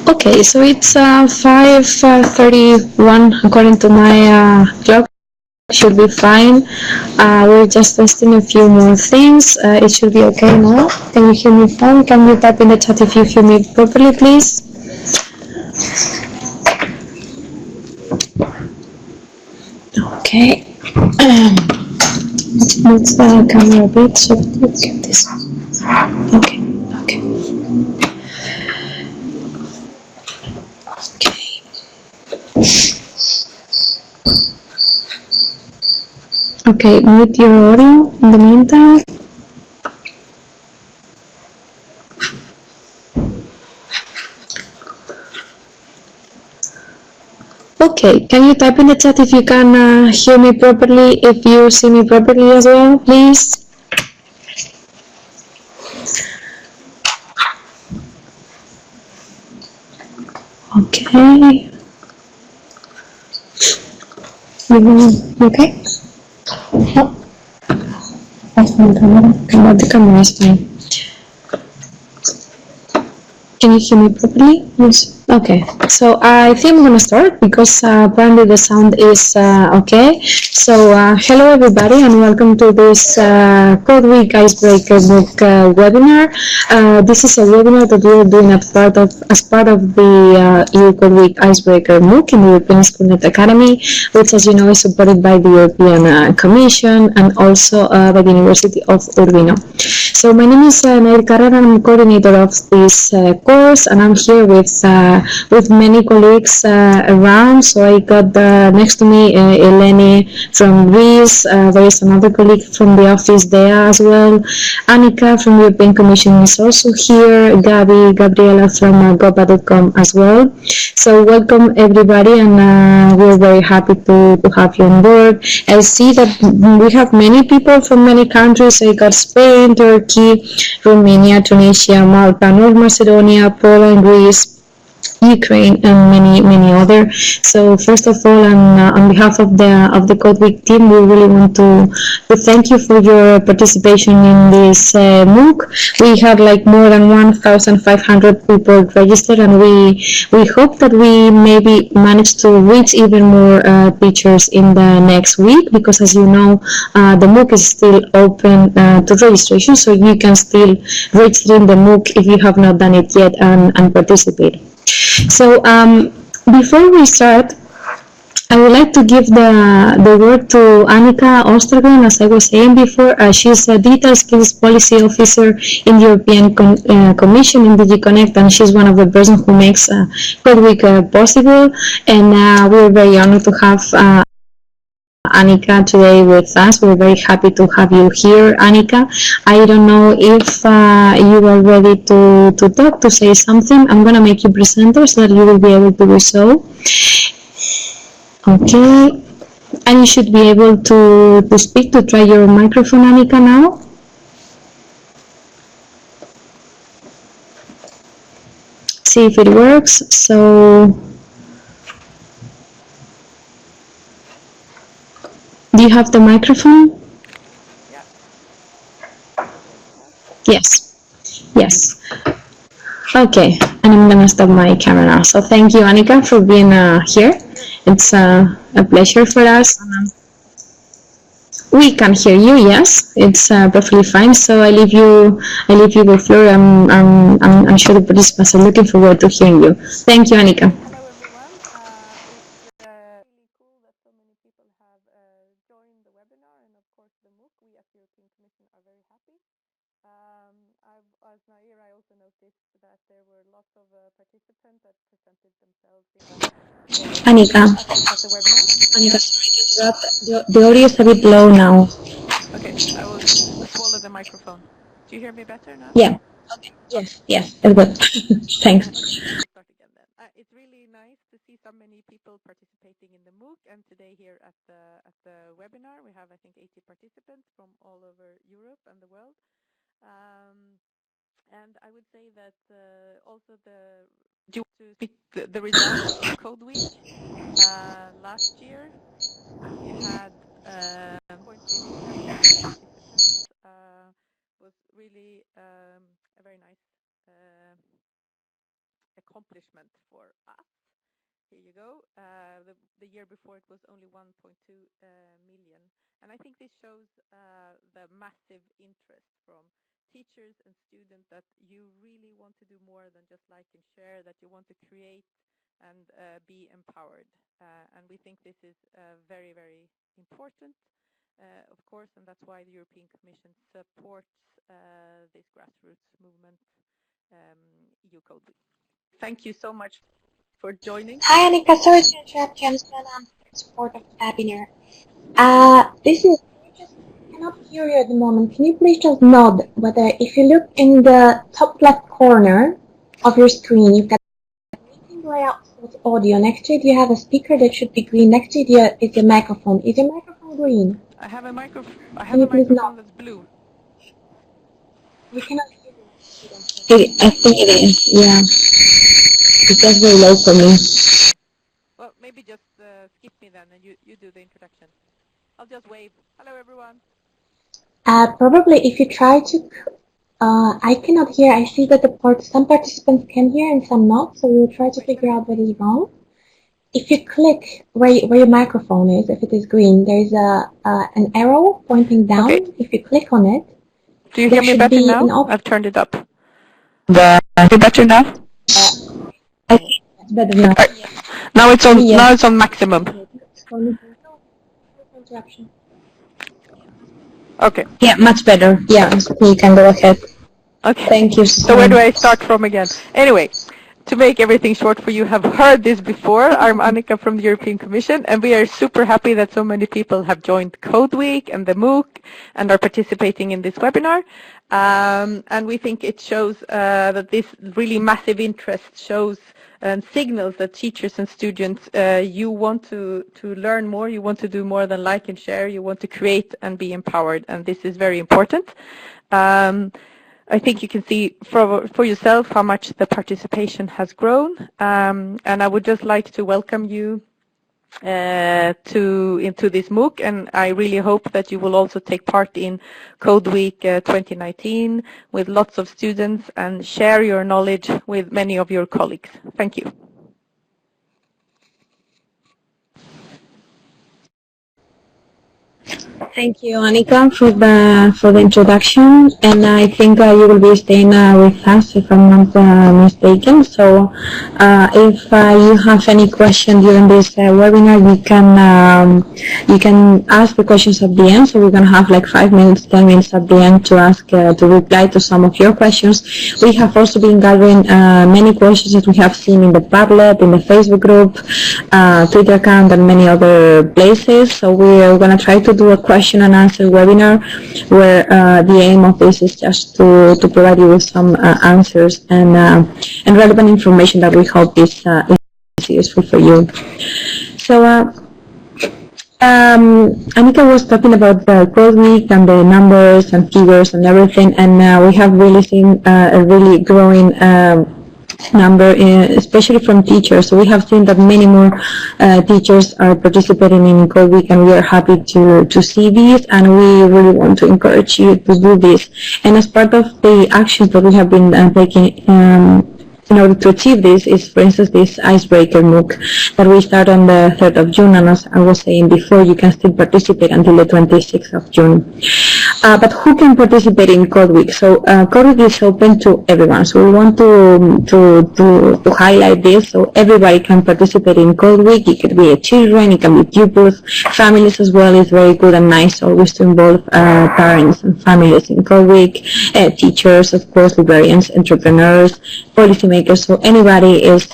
Okay, so it's 5:31 according to my clock. Should be fine. We're just testing a few more things. It should be okay now. Can you hear me fine? Can you type in the chat if you hear me properly, please? Okay. Let's move the camera a bit so that you get this. Okay. Okay. Okay. Okay. Mute your audio in the meantime. Okay, can you type in the chat if you can hear me properly, if you see me properly as well, please? Okay. Okay? Oh, that's my camera. The camera is fine. Can you hear me properly? Yes. Okay, so I think I'm gonna start because apparently the sound is okay. So hello everybody and welcome to this Code Week Icebreaker MOOC webinar. This is a webinar that we are doing as part of the EU Code Week Icebreaker MOOC in the European Schoolnet Academy, which, as you know, is supported by the European Commission and also by the University of Urbino. So my name is Nair Carrera and I'm coordinator of this course, and I'm here with many colleagues around. So I got next to me Eleni from Greece. There is another colleague from the office there as well. Annika from the European Commission is also here. Gabriela from gopa.com as well. So welcome everybody, and we're very happy to have you on board. I see that we have many people from many countries. So you got Spain, Turkey, Romania, Tunisia, Malta, North Macedonia, Poland, Greece, Ukraine, and many other. So first of all, on behalf of the Code Week team, we really want to thank you for your participation in this MOOC. We had like more than 1,500 people registered, and we hope that we maybe manage to reach even more teachers in the next week, because as you know, the MOOC is still open to registration, so you can still register in the MOOC if you have not done it yet and participate. So before we start, I would like to give the word to Annika Ostergren. As I was saying before, she's a Digital Skills Policy Officer in the European Commission in DG Connect, and she's one of the persons who makes Code Week possible. And we're very honored to have Annika today with us. We're very happy to have you here, Annika. I don't know if you are ready to talk, to say something. I'm going to make you presenter so that you will be able to do so. Okay. And you should be able to speak, to try your microphone, Annika, now. See if it works. So, do you have the microphone? Yeah. Yes. Yes. Okay, and I'm gonna stop my camera now. So thank you, Annika, for being here. It's a pleasure for us. We can hear you. Yes, it's perfectly fine. So I leave you the floor. I'm sure the participants are looking forward to hearing you. Thank you, Annika. Hello, everyone. It's really cool that so many people have joined the webinar, and of course the MOOC. We at the European Commission are very happy. As Nair, I also noticed that there were lots of participants that presented themselves Annika. at the webinar. Annika, Yeah. sorry to interrupt. The audio is a bit low now. Okay, I will swallow the microphone. Do you hear me better now? Yeah. Okay. Yes. Yes. It's good. Thanks. Okay, I'll start again then. It's really nice to see so many people participating in the MOOC, and today here at the webinar we have, I think, 80 participants from all over Europe and the world. And I would say that also due to the results of Code Week last year, we had 1.50 participants. Was really a very nice accomplishment for us. Here you go. The year before it was only 1.2 million. And I think this shows the massive interest from teachers and students that you really want to do more than just like and share, that you want to create and be empowered. And we think this is very, very important, of course, and that's why the European Commission supports this grassroots movement, EU Code Week. Thank you so much for joining. Hi, Annika. Sorry to interrupt you. I'm still on support of the webinar. This is, I cannot hear you at the moment. Can you please just nod whether, if you look in the top left corner of your screen, you've got meeting layout with audio. Next to it, you have a speaker that should be green. Next to it is your microphone. Is your microphone green? I have a microphone. I have a microphone that's blue. We cannot hear you. I think it is. Yeah. It's just very low for me. Well, maybe just skip me then, and you do the introduction. I'll just wave. Hello, everyone. Probably if you try to, I cannot hear. I see that some participants can hear and some not, so we'll try to figure out what is wrong. If you click where your microphone is, if it is green, there is an arrow pointing down. Okay. If you click on it, do you hear me better now? I've turned it up. Is it better now? I think it's better now. Now it's on. Yes. Now it's on maximum. Interruption. Okay. Yeah, much better. Yeah, you can go ahead. Okay. Thank you. So where do I start from again? Anyway, to make everything short for you, have heard this before. I'm Annika from the European Commission, and we are super happy that so many people have joined Code Week and the MOOC and are participating in this webinar. And we think it shows that this really massive interest shows and signals that teachers and students, you want to learn more, you want to do more than like and share, you want to create and be empowered, and this is very important. I think you can see for yourself how much the participation has grown, and I would just like to welcome you into this MOOC, and I really hope that you will also take part in Code Week 2019 with lots of students and share your knowledge with many of your colleagues. Thank you. Thank you, Annika, for the introduction, and I think you will be staying with us if I'm not mistaken. So, if you have any question during this webinar, you can ask the questions at the end. So we're gonna have like 5 minutes, 10 minutes at the end to ask to reply to some of your questions. We have also been gathering many questions that we have seen in the Padlet, in the Facebook group, Twitter account, and many other places. So we are gonna try to do a question and answer webinar where the aim of this is just to provide you with some answers and relevant information that we hope is useful for you. So Annika was talking about the Code Week and the numbers and figures and everything, and we have really seen a really growing number, especially from teachers. So we have seen that many more teachers are participating in Code Week, and we are happy to see this, and we really want to encourage you to do this. And as part of the actions that we have been taking in order to achieve this is, for instance, this Icebreaker MOOC that we start on the 3rd of June, and as I was saying before, you can still participate until the 26th of June. But who can participate in Code Week? So Code Week is open to everyone. So we want to highlight this, so everybody can participate in Code Week. It could be children, it can be pupils, families as well. It's very good and nice always to involve parents and families in Code Week, teachers, of course, librarians, entrepreneurs, policymakers. So anybody is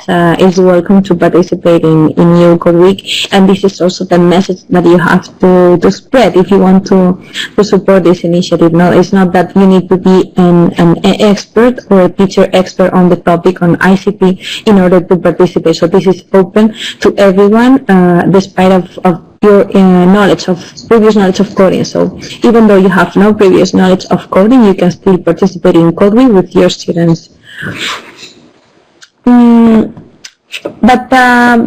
welcome to participate in EU Code Week, and this is also the message that you have to spread if you want to support this initiative. No, it's not that you need to be an expert or a teacher expert on the topic on ICT in order to participate. So this is open to everyone, despite of your previous knowledge of coding. So even though you have no previous knowledge of coding, you can still participate in Code Week with your students. But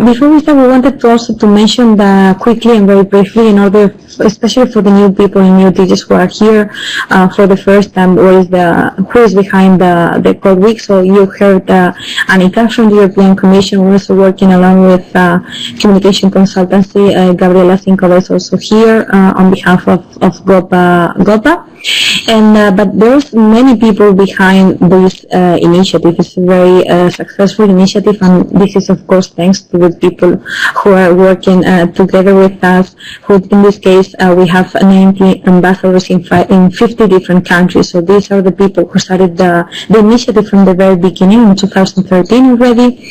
before we start, we wanted to also to mention quickly and very briefly, in order, especially for the new people and new teachers who are here for the first time, who is behind the Code Week. So you heard Annika from the European Commission. We're also working along with communication consultancy. Gabriela Sinkova is also here on behalf of GOPA. And but there's many people behind this initiative. It's a very successful initiative, and this is of course thanks to the people who are working together with us. Who, in this case, we have 90 ambassadors in 50 different countries. So these are the people who started the initiative from the very beginning in 2013 already.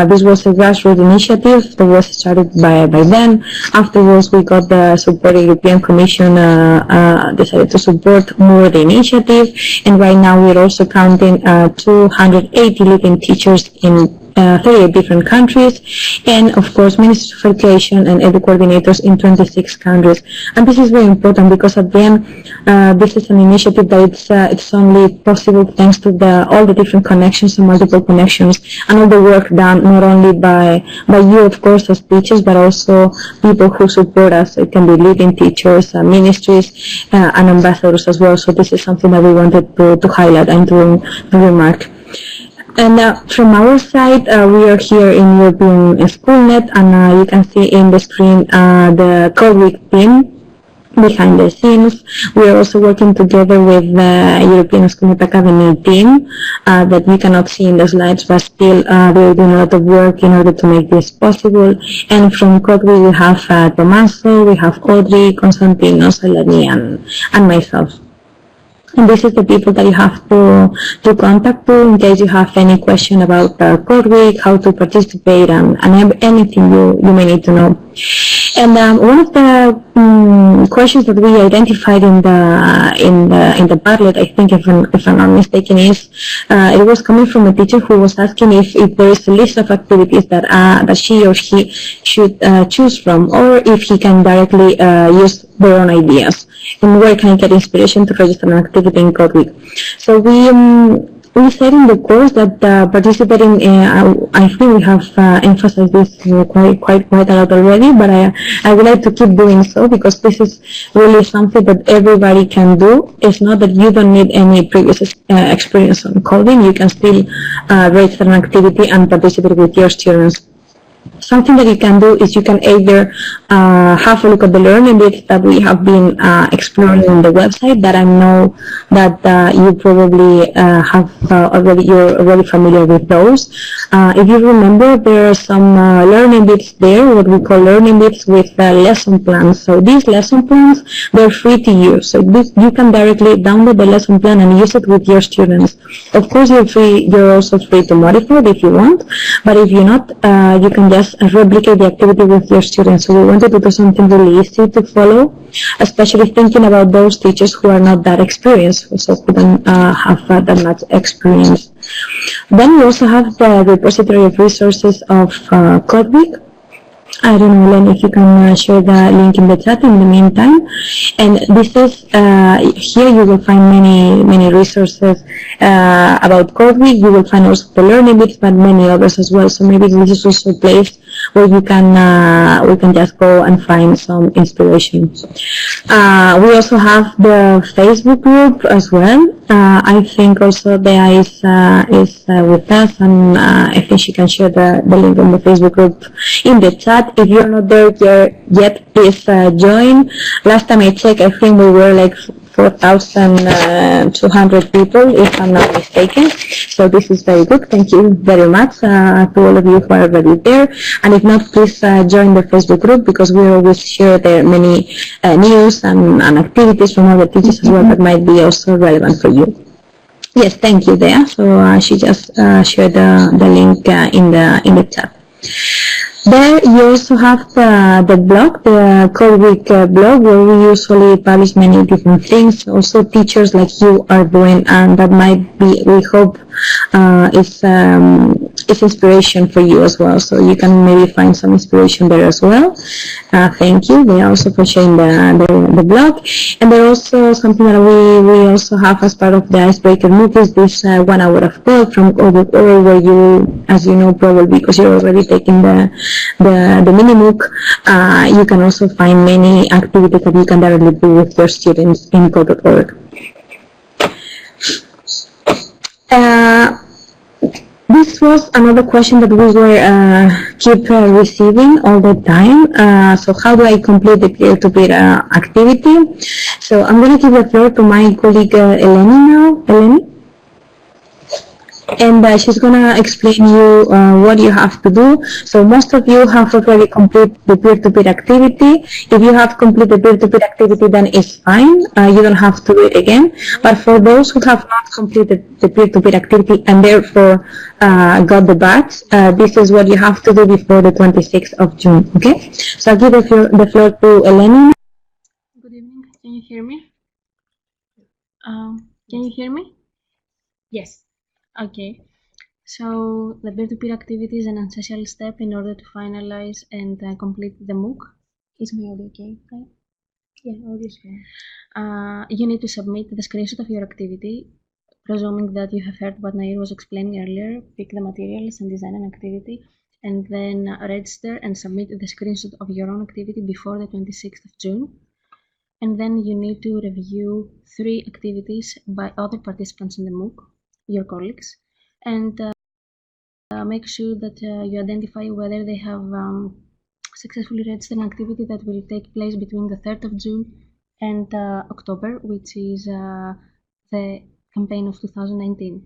This was a grassroots initiative that was started by them. Afterwards, we got the support. The European Commission decided to support more the initiative, and right now we're also counting 280 living teachers in 38 different countries, and of course Ministers of Education and Edu coordinators in 26 countries. And this is very important because at the end, this is an initiative that it's only possible thanks to all the different connections and multiple connections, and all the work done not only by you, of course, as teachers, but also people who support us. It can be living teachers, ministries, and ambassadors as well. So this is something that we wanted to highlight and to remark. And from our side, we are here in European SchoolNet, and you can see in the screen the Code Week team behind the scenes. We are also working together with the European SchoolNet Academy team that you cannot see in the slides, but still they're doing a lot of work in order to make this possible. And from Code Week we have Tommaso, we have Audrey, Constantino, Seleni, and myself. And this is the people that you have to contact in case you have any question about Code Week, how to participate, and anything you may need to know. And one of the questions that we identified in the Padlet, I think, if I'm not mistaken, is it was coming from a teacher who was asking if there is a list of activities that she or he should choose from, or if he can directly use their own ideas, and where can I get inspiration to register an activity in Code Week. So we said in the course that participating, I think we have emphasized this quite a lot already, but I would like to keep doing so, because this is really something that everybody can do. It's not that you don't need any previous experience on coding. You can still register an activity and participate with your students. Something that you can do is you can either have a look at the learning bits that we have been exploring on the website, that I know that you probably you're already familiar with those. If you remember, there are some learning bits there, what we call learning bits with lesson plans. So these lesson plans, they're free to use. So you can directly download the lesson plan and use it with your students. Of course, you're also free to modify it if you want, but if you're not, you can just replicate the activity with your students. So we wanted to do something really easy to follow, especially thinking about those teachers who are not that experienced, so who don't have that much experience. Then we also have the repository of resources of Code Week. I don't know, Len, if you can share the link in the chat in the meantime. And this is, here you will find many resources about Code Week. You will find also the learning bits, but many others as well. So maybe this is also a place where you can, we can just go and find some inspiration. We also have the Facebook group as well. I think also Bea is with us, and I think she can share the link on the Facebook group in the chat. If you're not there yet, please join. Last time I checked, I think we were like 4,200 people, if I'm not mistaken. So this is very good. Thank you very much to all of you who are already there. And if not, please join the Facebook group, because we always share there many news and activities from other teachers as well that might be also relevant for you. Yes, thank you, Dea. So she just shared the link in the chat. There you also have the blog, the Code Week blog, where we usually publish many different things. Also teachers like you are doing, and that might be, we hope, is is inspiration for you as well. So you can maybe find some inspiration there as well. Thank you. They also for sharing the blog. And there also something that we also have as part of the Icebreaker MOOC is this 1 hour of code from Orbit Oral, where you, as you know probably because you're already taking the mini MOOC, you can also find many activities that you can directly do with your students in code.org. This was another question that we were keep receiving all the time. So how do I complete the peer-to-peer activity? So I'm going to give the floor to my colleague Eleni now. Eleni? And she's going to explain you what you have to do. So most of you have already completed the peer-to-peer activity. If you have completed the peer-to-peer activity, then it's fine. You don't have to do it again. But for those who have not completed the peer-to-peer activity and therefore got the badge, this is what you have to do before the 26th of June. Okay? So I'll give the floor to Eleni. Good evening. Can you hear me? Can you hear me? Yes. Okay. So the peer-to-peer activity is an essential step in order to finalize and complete the MOOC. Is my audio okay? Yeah, audio is fine. You need to submit the screenshot of your activity, presuming that you have heard what Nair was explaining earlier. Pick the materials and design an activity, and then register and submit the screenshot of your own activity before the 26th of June. And then you need to review 3 activities by other participants in the MOOC, your colleagues, and make sure that you identify whether they have successfully registered an activity that will take place between the 3rd of June and October, which is the campaign of 2019.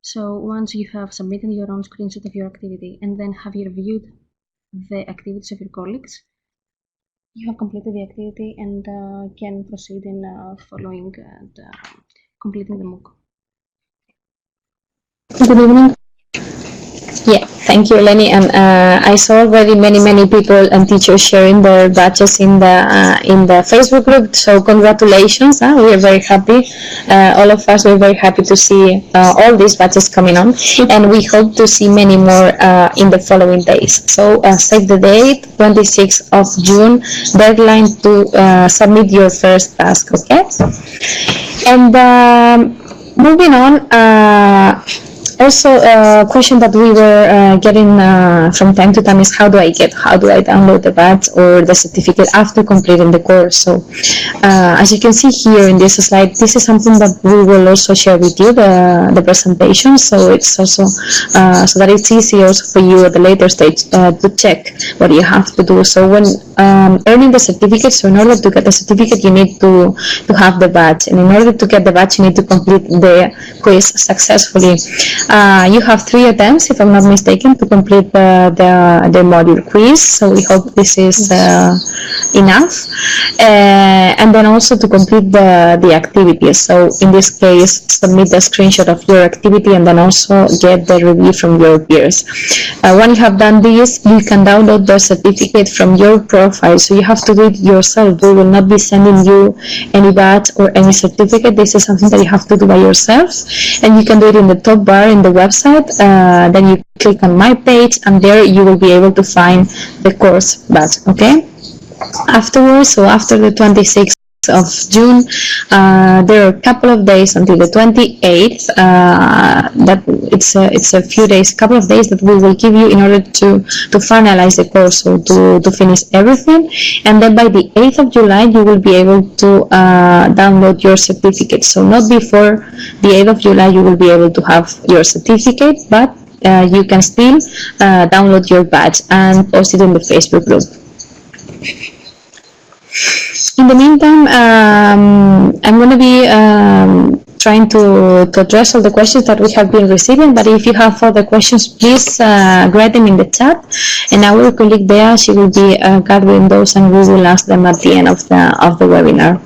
So once you have submitted your own screenshot of your activity and then have you reviewed the activities of your colleagues, you have completed the activity and can proceed in following and completing the MOOC. Good evening. Yeah, thank you, Eleni. And I saw already many people and teachers sharing their badges in the Facebook group. So congratulations! We are very happy. All of us were very happy to see all these badges coming on, and we hope to see many more in the following days. So save the date, 26th of June, deadline to submit your first task. Okay, and moving on. Also, a question that we were getting from time to time is how do I download the badge or the certificate after completing the course? So, as you can see here in this slide, this is something that we will also share with you, the presentation. So it's also so that it's easy also for you at the later stage to check what you have to do. So when earning the certificate, so in order to get the certificate, you need to have the badge, and in order to get the badge, you need to complete the quiz successfully. You have 3 attempts, if I'm not mistaken, to complete the module quiz. So we hope this is enough, and then also to complete the activities. So in this case, submit a screenshot of your activity and then also get the review from your peers. When you have done this, you can download the certificate from your profile. So you have to do it yourself. We will not be sending you any badge or any certificate. This is something that you have to do by yourself, and you can do it in the top bar in the website. Then you click on my page, and there you will be able to find the course badge. Okay. Afterwards, so after the 26th of June, there are a couple of days until the 28th. That it's a few days, couple of days that we will give you in order to finalize the course, so to finish everything. And then by the 8th of July, you will be able to download your certificate. So not before the 8th of July, you will be able to have your certificate, but you can still download your badge and post it in the Facebook group. In the meantime, I'm going to be trying to address all the questions that we have been receiving, but if you have further questions, please write them in the chat, and our colleague Bea, she will be gathering those, and we will ask them at the end of the webinar.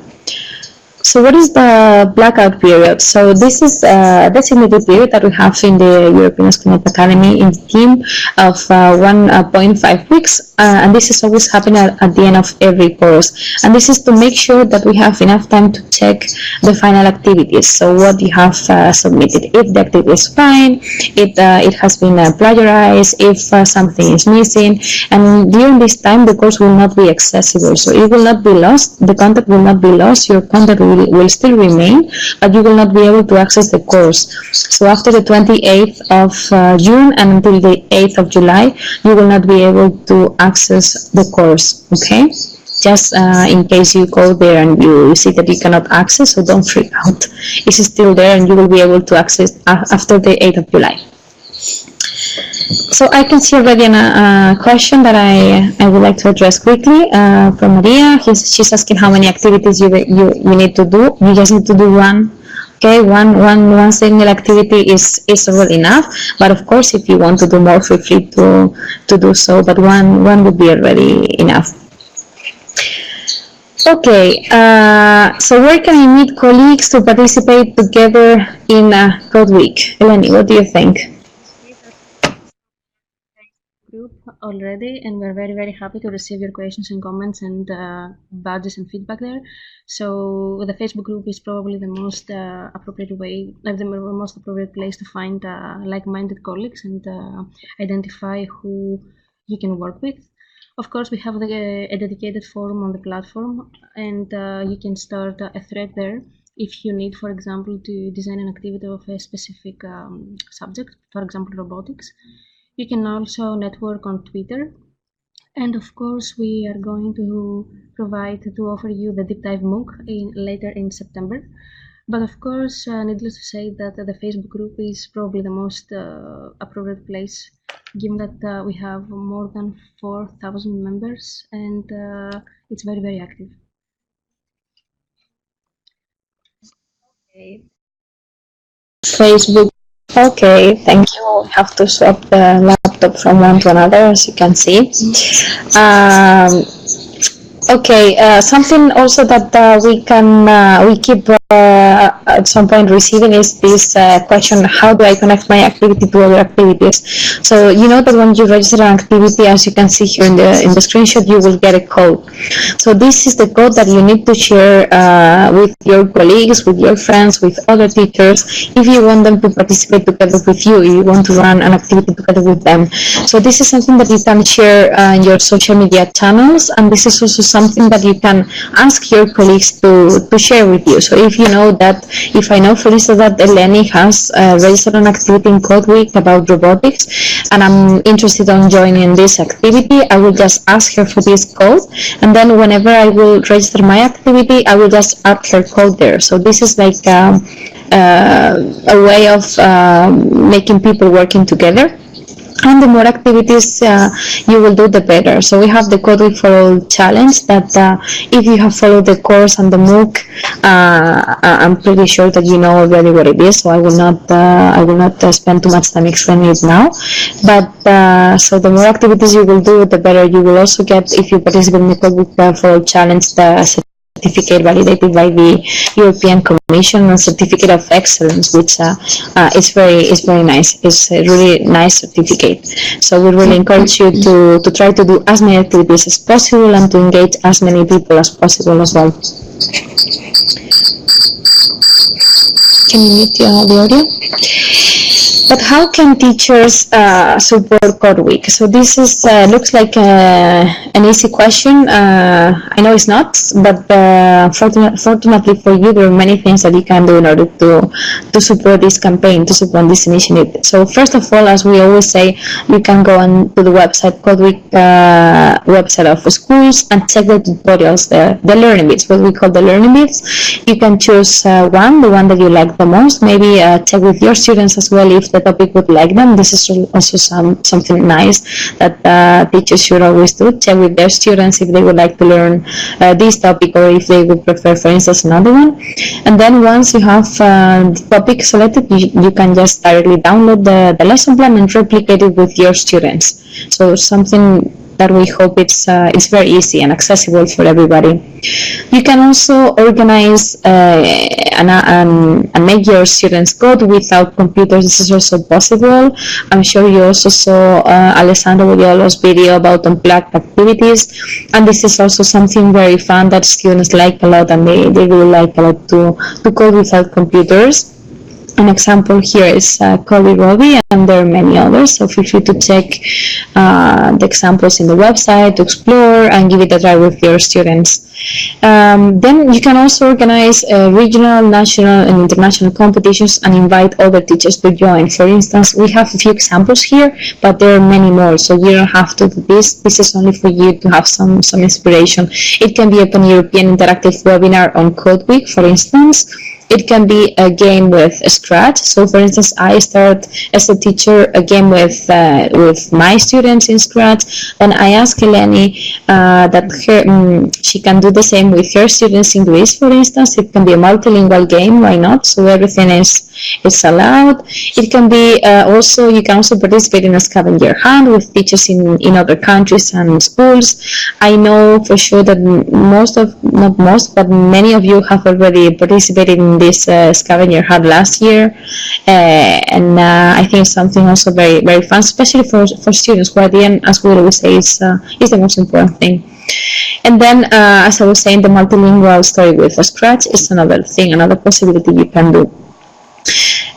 So what is the blackout period? So this is a designated period that we have in the European School Academy in the team of 1.5 weeks, and this is always happening at the end of every course. And this is to make sure that we have enough time to check the final activities. So what you have submitted, if the activity is fine, if it has been plagiarized, if something is missing, and during this time the course will not be accessible. So it will not be lost, the content will not be lost, your content will still remain, but you will not be able to access the course. So after the 28th of June and until the 8th of July, you will not be able to access the course, okay? Just in case you go there and you see that you cannot access, so don't freak out. It's still there and you will be able to access after the 8th of July. So I can see already a question that I would like to address quickly from Maria. She's asking how many activities you need to do. You just need to do one. Okay, one single activity is already enough. But of course, if you want to do more, feel free to do so. But one would be already enough. Okay, so where can I meet colleagues to participate together in Code Week? Eleni, what do you think? Group already, and we're very happy to receive your questions and comments and badges and feedback there. So the Facebook group is probably the most appropriate way, like the most appropriate place to find like-minded colleagues and identify who you can work with. Of course, we have a dedicated forum on the platform, and you can start a thread there if you need, for example, to design an activity of a specific subject, for example, robotics. You can also network on Twitter. And of course, we are going to offer you the deep dive MOOC later in September. But of course, needless to say that the Facebook group is probably the most appropriate place, given that we have more than 4,000 members and it's very active. Okay. Facebook. Okay, thank you. We have to swap the laptop from one to another, as you can see. Okay, something also that we keep at some point receiving is this question: how do I connect my activity to other activities? So you know that when you register an activity, as you can see here in the screenshot, you will get a code. So this is the code that you need to share with your colleagues, with your friends, with other teachers, if you want them to participate together with you, you want to run an activity together with them. So this is something that you can share in your social media channels, and this is also something that you can ask your colleagues to share with you. So if you know that, if I know, for instance, that Eleni has registered an activity in Code Week about robotics, and I'm interested in joining this activity, I will just ask her for this code, and then whenever I will register my activity, I will just add her code there. So this is like a way of making people working together. And the more activities you will do, the better. So we have the Code Week for All challenge that if you have followed the course and the MOOC, I'm pretty sure that you know already what it is. So I will not spend too much time explaining it now. But so the more activities you will do, the better you will also get if you participate in the Code Week for All challenge. The certificate validated by the European Commission on Certificate of Excellence, which is very nice. It's a really nice certificate. So we really encourage you to try to do as many activities as possible and to engage as many people as possible as well. Can you mute the audio? But how can teachers support Code Week? So this is looks like an easy question. I know it's not, but fortunately for you, there are many things that you can do in order to support this campaign, to support this initiative. So first of all, as we always say, you can go on to the website, Code Week website of schools, and check the tutorials there, the learning bits, what we call the learning bits. You can choose the one that you like the most. Maybe check with your students as well if the topic would like them. This is also something nice that teachers should always do. Check with their students if they would like to learn this topic, or if they would prefer, for instance, another one. And then once you have the topic selected, you can just directly download the lesson plan and replicate it with your students. So something that we hope it's very easy and accessible for everybody. You can also organize and make your students code without computers. This is also possible. I'm sure you also saw Alessandro Villolo's video about unplugged activities, and this is also something very fun that students like a lot, and they really like a lot to code without computers. An example here is Cody Robbie, and there are many others, so feel free to check the examples in the website to explore and give it a try with your students. Then you can also organize regional, national, and international competitions and invite other teachers to join. For instance, we have a few examples here, but there are many more, so you don't have to do this. This is only for you to have some inspiration. It can be a pan-European interactive webinar on Code Week, for instance. It can be a game with Scratch. So, for instance, I start as a teacher a game with my students in Scratch, and I ask Eleni that she can do the same with her students in Greece, for instance. It can be a multilingual game. Why not? So everything is allowed. It can be also, you can also participate in a scavenger hunt with teachers in other countries and schools. I know for sure that not most, but many of you have already participated in this scavenger hunt last year, and I think it's something also very, very fun, especially for students, who at the end, as we always say, is the most important thing. And then, as I was saying, the multilingual story with Scratch is another thing, another possibility you can do.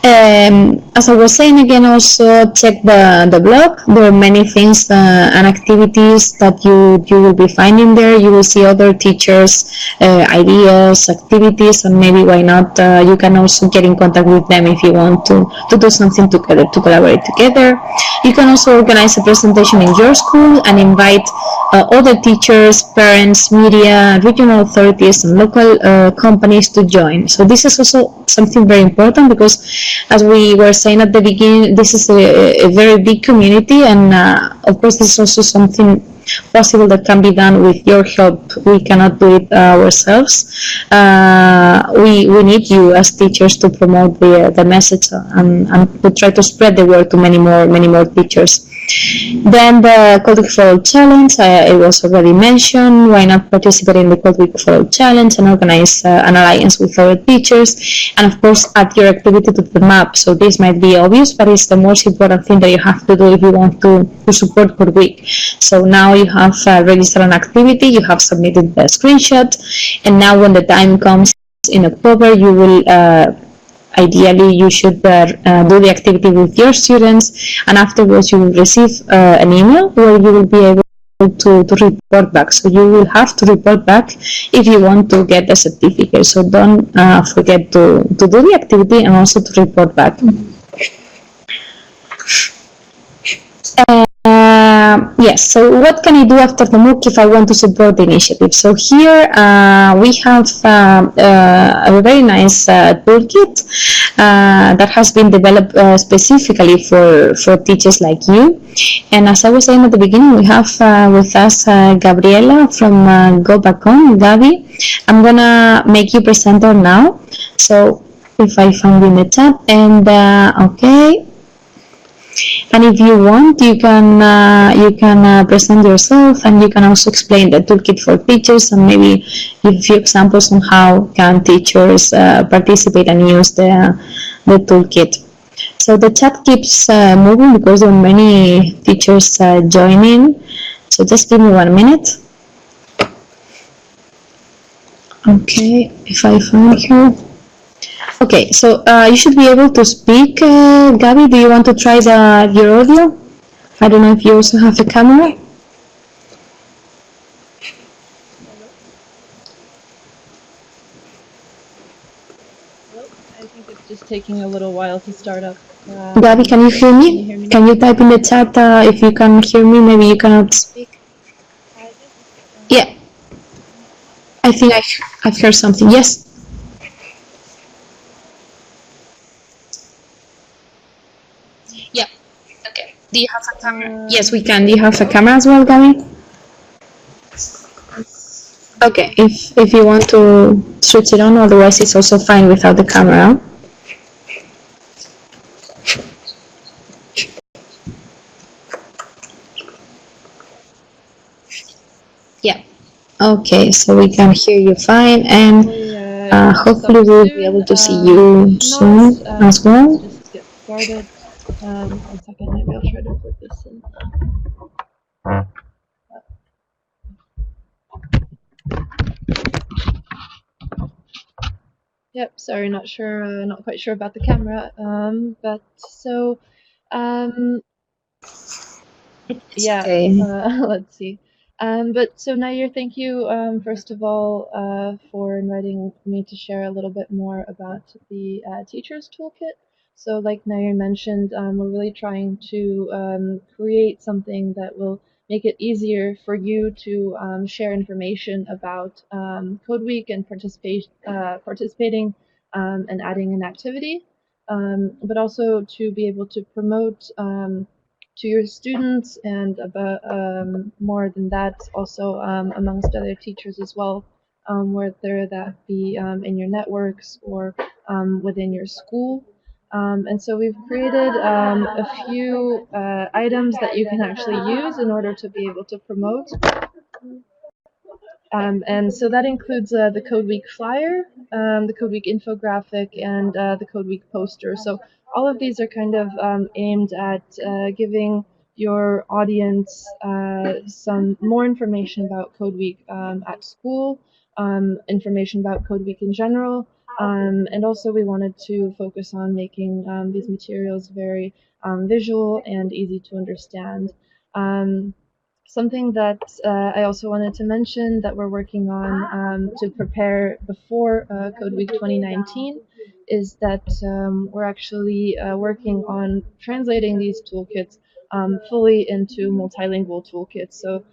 As I was saying, again, also check the blog. There are many things and activities that you will be finding there. You will see other teachers' ideas, activities, and maybe why not, you can also get in contact with them if you want to do something together, to collaborate together. You can also organize a presentation in your school and invite other teachers, parents, media, regional authorities, and local companies to join. So this is also something very important, because as we were saying at the beginning, this is a very big community, and of course this is also something possible that can be done with your help. We cannot do it ourselves. We need you as teachers to promote the message and to try to spread the word to many more teachers. Then the Code Week for All Challenge, it was already mentioned. Why not participate in the Code Week for All Challenge and organize an alliance with other teachers, and of course add your activity to the map. So this might be obvious, but it's the most important thing that you have to do if you want to support Code Week. So now you have registered an activity, you have submitted the screenshot, and now when the time comes in October, you will ideally you should do the activity with your students, and afterwards you will receive an email where you will be able to report back. So you will have to report back if you want to get the certificate. So don't forget to do the activity and also to report back. Yes, so what can I do after the MOOC if I want to support the initiative? So here we have a very nice toolkit that has been developed specifically for teachers like you. And as I was saying at the beginning, we have with us Gabriela from Go Back Home, Gabi. I'm gonna make you presenter now. So if I find you in the chat, and okay. And if you want, you can present yourself, and you can also explain the toolkit for teachers, and maybe give a few examples on how can teachers participate and use the toolkit. So the chat keeps moving because there are many teachers joining. So just give me 1 minute. Okay, if I find her. Okay, so you should be able to speak. Gabi, do you want to try your audio? I don't know if you also have a camera. Well, I think it's just taking a little while to start up. Gabi, can you hear me? Can you type in the chat if you can hear me? Maybe you cannot speak. Yeah, I think I've heard something. Yes. Yeah. Okay. Do you have a camera? Yes, we can. Do you have a camera as well, Gabi? Okay. If you want to switch it on, otherwise it's also fine without the camera. Okay, so we can hear you fine, and hopefully we'll be able to see you soon as well. Just get started. 1 second, maybe I'll try to put this in. Yep, sorry, not quite sure about the camera. But so, um, It's yeah, okay. let's see. But so Nair, thank you, first of all, for inviting me to share a little bit more about the Teachers Toolkit. So like Nair mentioned, we're really trying to create something that will make it easier for you to share information about Code Week and participating and adding an activity, but also to be able to promote to your students and about more than that also amongst other teachers as well, whether that be in your networks or within your school. And so we've created a few items that you can actually use in order to be able to promote. And so that includes the Code Week flyer, the Code Week infographic, and the Code Week poster. So all of these are kind of aimed at giving your audience some more information about Code Week at school, information about Code Week in general, and also we wanted to focus on making these materials very visual and easy to understand. Um, Something that I also wanted to mention that we're working on to prepare before Code Week 2019 is that we're actually working on translating these toolkits fully into multilingual toolkits. So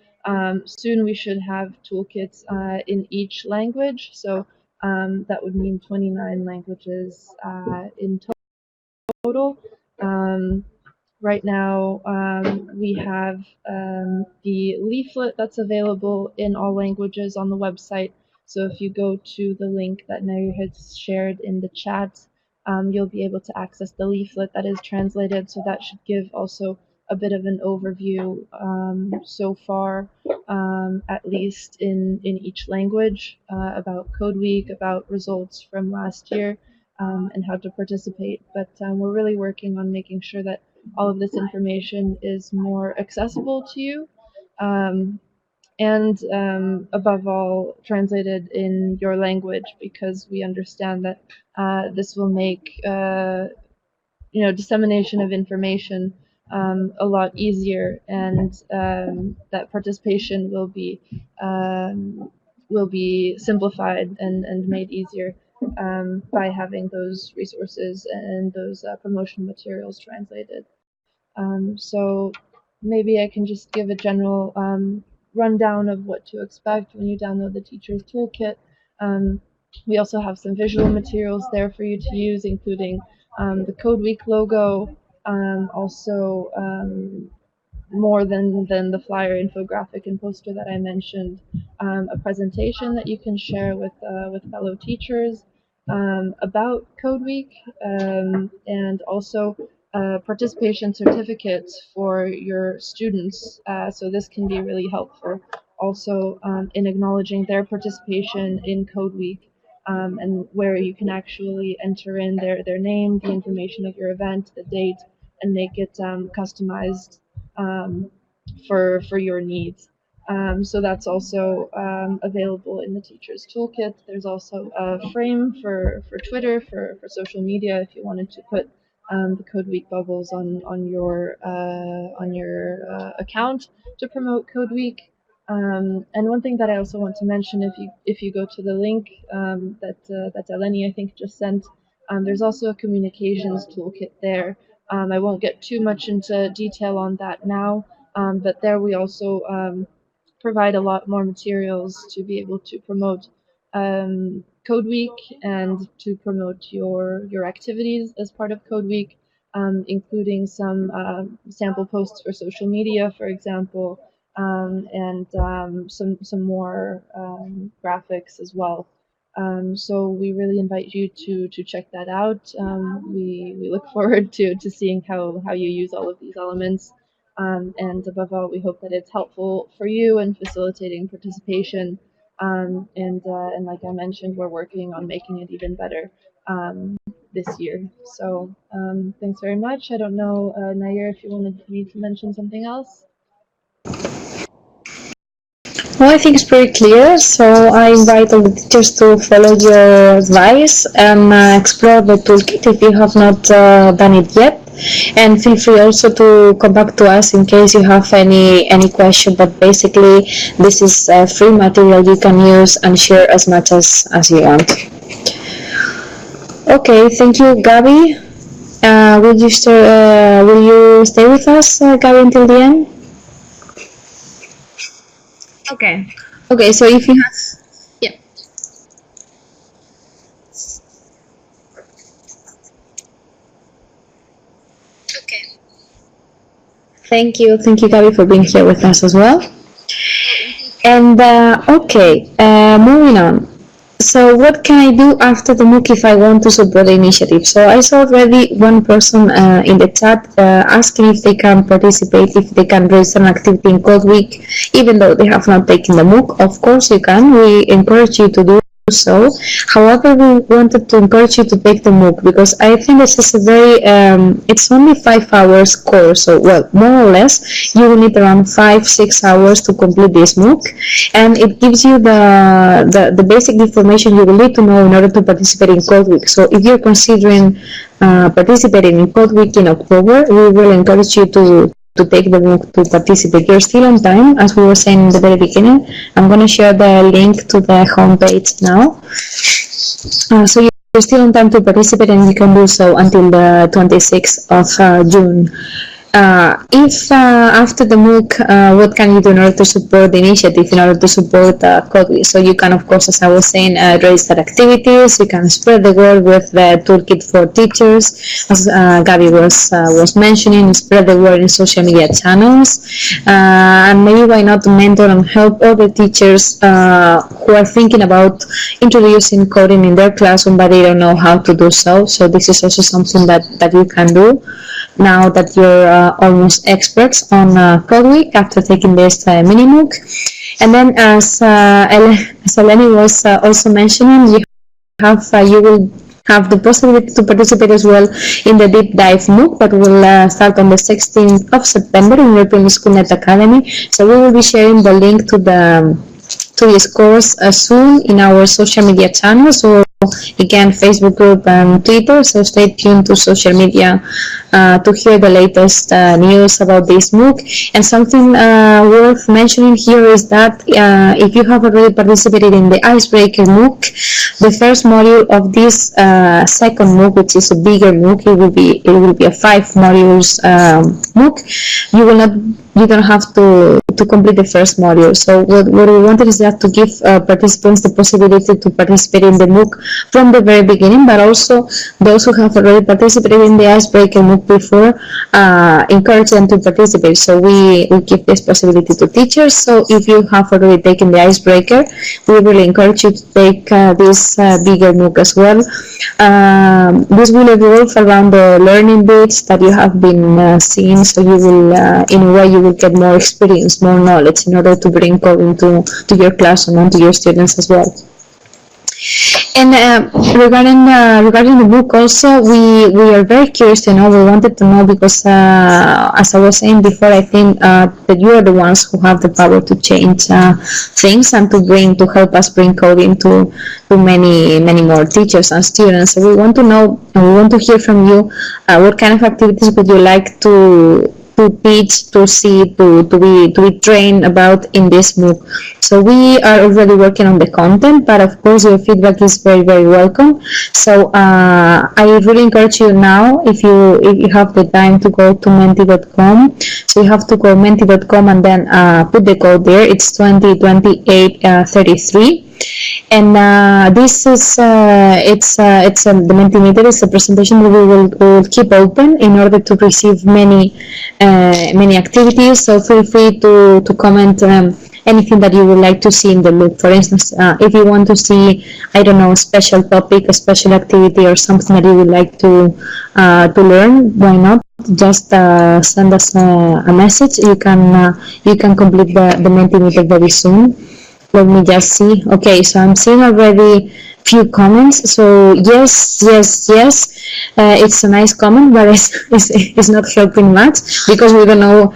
soon we should have toolkits in each language. So that would mean 29 languages in total. Um, Right now, we have the leaflet that's available in all languages on the website. So if you go to the link that Nair has shared in the chat, you'll be able to access the leaflet that is translated. So that should give also a bit of an overview so far, at least in each language, about Code Week, about results from last year, and how to participate. But we're really working on making sure that all of this information is more accessible to you, um, and above all, translated in your language, because we understand that this will make dissemination of information a lot easier, and that participation will be simplified and made easier by having those resources and those promotion materials translated. So maybe I can just give a general rundown of what to expect when you download the Teacher's Toolkit. We also have some visual materials there for you to use, including the Code Week logo, also more than the flyer, infographic, and poster that I mentioned, a presentation that you can share with fellow teachers about Code Week, and also participation certificates for your students. So this can be really helpful also in acknowledging their participation in Code Week. And where you can actually enter in their name, the information of your event, the date, and make it customized um, for your needs. So that's also available in the Teacher's Toolkit. There's also a frame for Twitter, for social media, if you wanted to put the Code Week bubbles on your account to promote Code Week. And one thing that I also want to mention, if you go to the link that Eleni I think just sent, there's also a communications toolkit there. I won't get too much into detail on that now, but there we also provide a lot more materials to be able to promote Code Week and to promote your activities as part of Code Week, including some sample posts for social media, for example, and some more graphics as well. So we really invite you to check that out. We look forward to seeing how you use all of these elements. And above all, we hope that it's helpful for you in facilitating participation And like I mentioned, we're working on making it even better this year. So thanks very much. I don't know, Nair, if you wanted me to mention something else. Well, I think it's pretty clear. So I invite all the teachers to follow your advice and explore the toolkit if you have not done it yet. And feel free also to come back to us in case you have any question. But basically, this is free material you can use and share as much as you want. Okay, thank you, Gabby. Will you stay with us, Gabby, until the end? Okay. Okay, so if you have, yeah. Okay. Thank you, Gabby, for being here with us as well. And okay, moving on. So what can I do after the MOOC if I want to support the initiative? So I saw already one person in the chat asking if they can participate, if they can register an activity in Code Week, even though they have not taken the MOOC. Of course you can. We encourage you to do so. However, we wanted to encourage you to take the MOOC because I think this is a very, it's only 5 hours course. So, well, more or less, you will need around 5-6 hours to complete this MOOC. And it gives you the basic information you will need to know in order to participate in Code Week. So if you're considering participating in Code Week in October, we will encourage you to take the MOOC to participate. You're still on time, as we were saying in the very beginning. I'm going to share the link to the homepage now. So you're still on time to participate, and you can do so until the 26th of June. If after the MOOC, what can you do in order to support the initiative, in order to support Code? So you can, of course, as I was saying, register activities. You can spread the word with the toolkit for teachers, as Gabby was mentioning. Spread the word in social media channels, and maybe why not mentor and help other teachers who are thinking about introducing coding in their classroom, but they don't know how to do so. So this is also something that you can do now that you're almost experts on Code Week after taking this mini MOOC. And then as Eleni was also mentioning, you will have the possibility to participate as well in the deep dive MOOC that will start on the 16th of September in European Schoolnet Academy. So we will be sharing the link to this course soon in our social media channels, or again Facebook group and Twitter. So stay tuned to social media to hear the latest news about this MOOC. And something worth mentioning here is that if you have already participated in the Icebreaker MOOC, the first module of this second MOOC, which is a bigger MOOC, it will be a 5 modules MOOC. You don't have to complete the first module. So what we wanted is that to give participants the possibility to participate in the MOOC from the very beginning, but also those who have already participated in the Icebreaker MOOC before, encourage them to participate. So we give this possibility to teachers. So if you have already taken the Icebreaker, we really encourage you to take this bigger MOOC as well. This will evolve around the learning bits that you have been seeing. So you will, in a way, you will get more experience, more knowledge in order to bring coding to your classroom and to your students as well. And regarding the MOOC also, we are very curious to know. We wanted to know because, as I was saying before, I think that you are the ones who have the power to change things and to help us bring coding to many more teachers and students. So we want to know, and we want to hear from you. What kind of activities would you like to teach, to see, to be trained about in this MOOC? So we are already working on the content, but of course your feedback is very, very welcome. So I really encourage you now, if you have the time, to go to menti.com. So you have to go menti.com and then put the code there. It's 202833. And this is the Mentimeter is a presentation that we will keep open in order to receive many activities. So feel free to comment anything that you would like to see in the MOOC. For instance, if you want to see, I don't know, a special topic, a special activity, or something that you would like to learn, why not? Just send us a message. You can complete the Mentimeter very soon. Let me just see. Okay, so I'm seeing already few comments. So yes, yes, yes. It's a nice comment, but it's not helping much because we don't know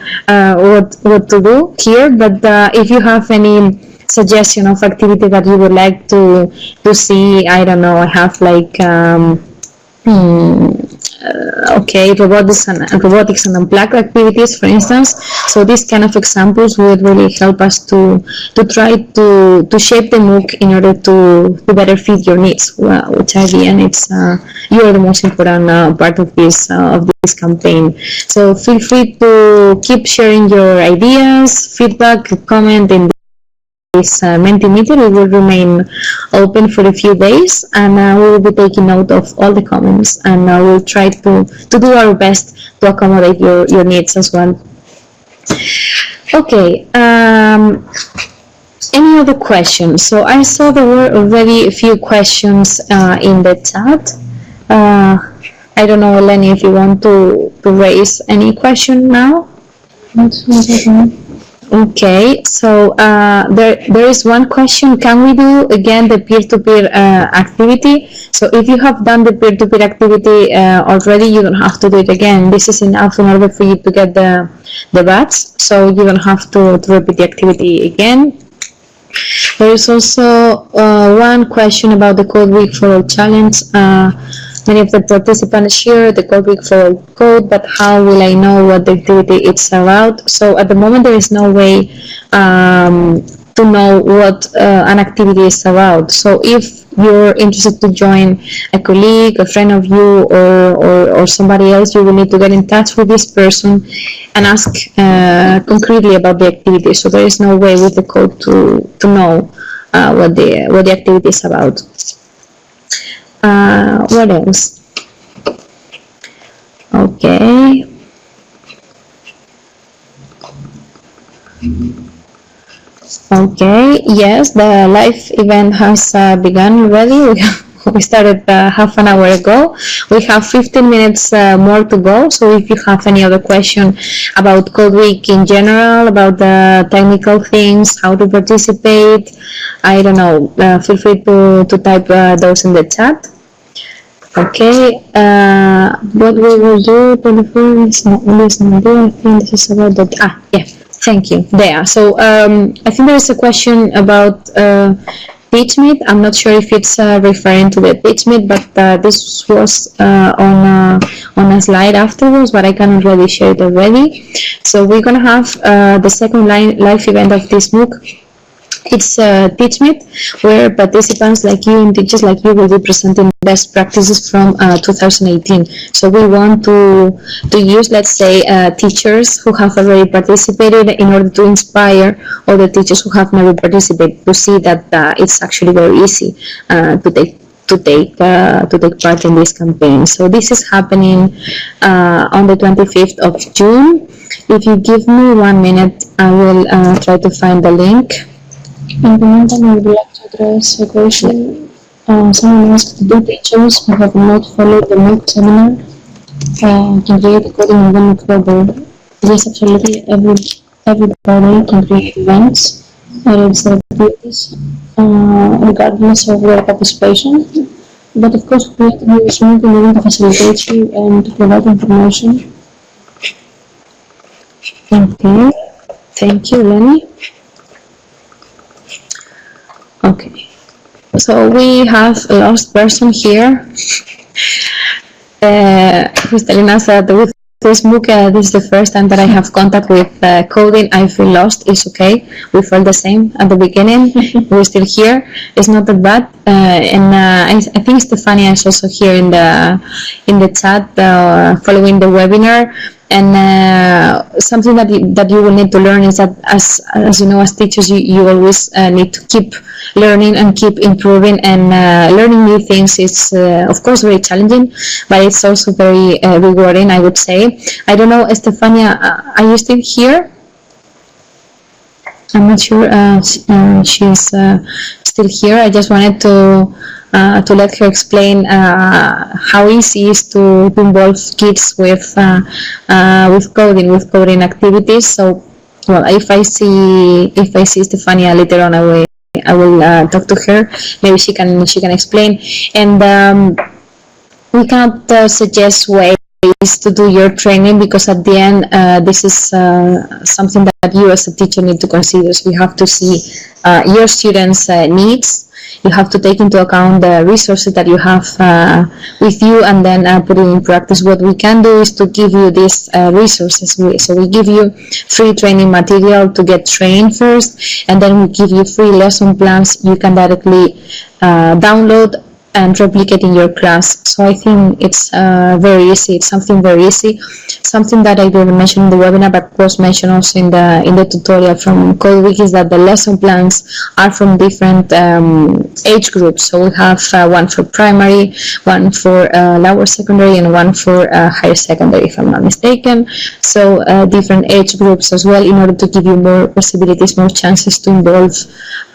what to do here. But if you have any suggestion of activity that you would like to see, I don't know. I have like okay, robotics and unplugged activities, for instance. So these kind of examples would really help us to try to shape the MOOC in order to better fit your needs, which at the end it's you are the most important part of this campaign. So feel free to keep sharing your ideas, feedback, comment in this Mentimeter. It will remain open for a few days, and we will be taking note of all the comments, and we'll try to do our best to accommodate your needs as well. Okay, any other questions? So I saw there were already a few questions in the chat. I don't know, Eleni, if you want to raise any question now. Okay, so there is one question. Can we do again the peer-to-peer activity? So if you have done the peer-to-peer activity already, you don't have to do it again. This is enough in order for you to get the badge, so you don't have to repeat the activity again. There is also one question about the Code Week for All challenge. Many of the participants share the Code Week for All code, but how will I know what the activity is about? So at the moment, there is no way to know what an activity is about. So if you're interested to join a colleague, a friend of you, or somebody else, you will need to get in touch with this person and ask concretely about the activity. So there is no way with the code to know what the activity is about. What else? Okay. Okay, yes, the live event has begun already. We started half an hour ago. We have 15 minutes more to go. So if you have any other question about Code Week in general, about the technical things, how to participate, I don't know, feel free to type those in the chat. Okay, what we will do, 24 is not I think this is about that. Yeah, thank you, there. So I think there is a question about TeachMeet. I'm not sure if it's referring to the TeachMeet, but this was on a slide afterwards, but I can already share it already. So we're gonna have the second live event of this MOOC. It's TeachMeet, where participants like you and teachers like you will be presenting best practices from 2018. So we want to use, let's say, teachers who have already participated in order to inspire other teachers who have never participated to see that it's actually very easy to take part in this campaign. So this is happening on the 25th of June. If you give me 1 minute, I will try to find the link. In the meantime, I would like to address a question. Someone asked, do teachers who have not followed the MOOC seminar can create a coding event with October? Yes, absolutely. Everybody can create events and activities regardless of their participation. But of course, creating a smooth in order to facilitate you and to provide information. Okay, thank you, Lenny. Okay, so we have a lost person here who's telling us that with this MOOC, this is the first time that I have contact with coding. I feel lost. It's okay. We felt the same at the beginning. We're still here. It's not that bad. And I think Stefania is also here in the chat following the webinar. And something that you will need to learn is that as you know, as teachers, you always need to keep learning and keep improving, and learning new things is of course very challenging, but it's also very rewarding, I would say. I don't know, Stefania, are you still here? I'm not sure she's still here. I just wanted to let her explain how easy it is to involve kids with coding activities. So, well, if I see Stefania later on, I will I will talk to her. Maybe she can explain. And we cannot suggest ways to do your training, because at the end this is something that you as a teacher need to consider. So you have to see your students' needs. You have to take into account the resources that you have with you, and then put it in practice. What we can do is to give you these resources. So we give you free training material to get trained first, and then we give you free lesson plans you can directly download and replicate in your class. So I think it's very easy. It's something very easy, something that I didn't mention in the webinar, but was mentioned also in the tutorial from CodeWiki, is that the lesson plans are from different age groups. So we have one for primary, one for lower secondary, and one for higher secondary, if I'm not mistaken. So different age groups as well, in order to give you more possibilities, more chances to involve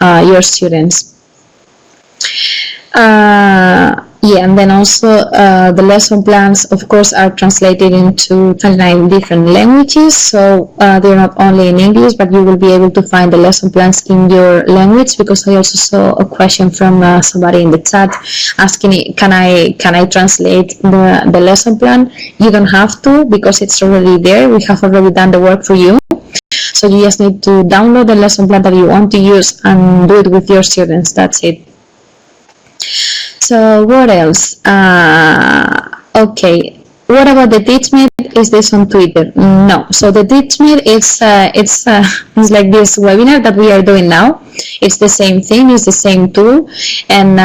your students. Yeah, and then also the lesson plans, of course, are translated into 29 different languages. So they're not only in English, but you will be able to find the lesson plans in your language. Because I also saw a question from somebody in the chat asking, can I translate the lesson plan? You don't have to, because it's already there. We have already done the work for you. So you just need to download the lesson plan that you want to use and do it with your students. That's it. So what else? Okay, what about the teachmeet? Is this on Twitter? No. So the teachmeet is it's like this webinar that we are doing now. It's the same thing. It's the same tool. And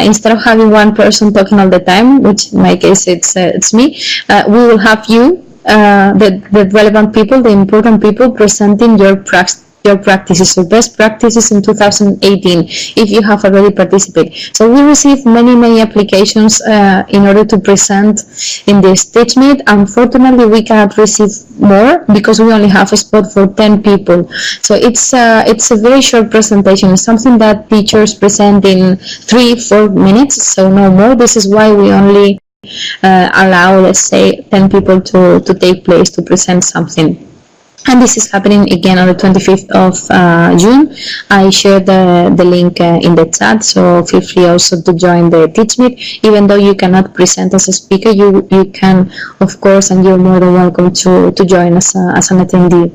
instead of having one person talking all the time, which in my case it's me, we will have you, the relevant people, the important people, presenting your practices, so best practices in 2018, if you have already participated. So we received many applications in order to present in this teachmeet. Unfortunately, we cannot receive more because we only have a spot for 10 people. So it's a very short presentation. It's something that teachers present in 3-4 minutes, so no more. This is why we only allow, let's say, 10 people to take place to present something. And this is happening again on the 25th of June. I shared the link in the chat, so feel free also to join the teachmeet. Even though you cannot present as a speaker, you can, of course, and you're more than welcome to join as an attendee.